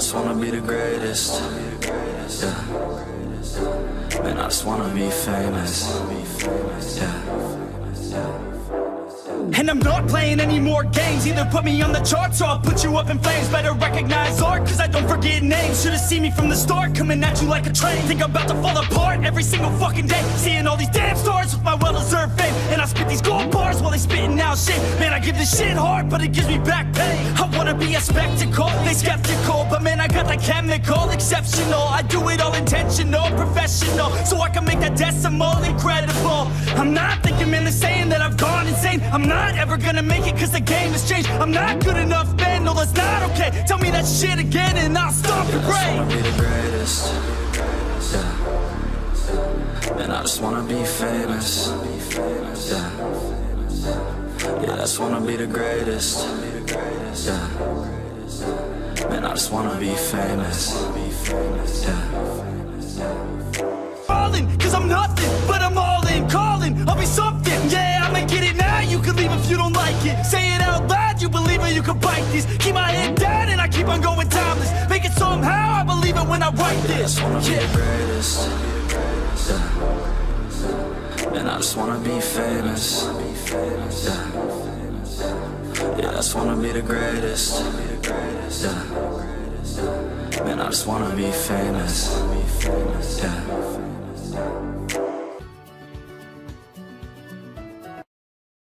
just wanna be the greatest. Yeah. Man, I just wanna be famous. Yeah. And I'm not playing any more games. Either put me on the charts or I'll put you up in flames. Better recognize art, cause I don't forget names. Should've seen me from the start, coming at you like a train. Think I'm about to fall apart every single fucking day. Seeing all these damn stars with my well-deserved fame. And I spit these gold bars while they spitting out shit. Man, I give this shit hard, but it gives me back pain. I wanna be a spectacle, they skeptical. But man, I got the chemical, exceptional. I do it all intentional, professional. So I can make that decimal incredible. I'm not thinking, man, they're saying that I've gone insane. I'm not ever gonna make it cause the game has changed. I'm not good enough, man, no that's not okay. Tell me that shit again and I'll stop your brain. I just wanna be the greatest. Yeah. And I just wanna be famous. Yeah. Yeah, I just wanna be the greatest. Yeah. Man, I just wanna be famous. Yeah. Falling, cause I'm nothing, but I'm all in. Calling, I'll be something. Yeah, I'ma get it now, you can leave if you don't like it. Say it out loud, you believe it, you can bite this. Keep my head down and I keep on going timeless. Make it somehow, I believe it when I write this. I just wanna be the greatest. Yeah. And I just wanna be famous. Yeah. Yeah, I just wanna be the greatest. Yeah. Man, I just wanna be famous. Yeah.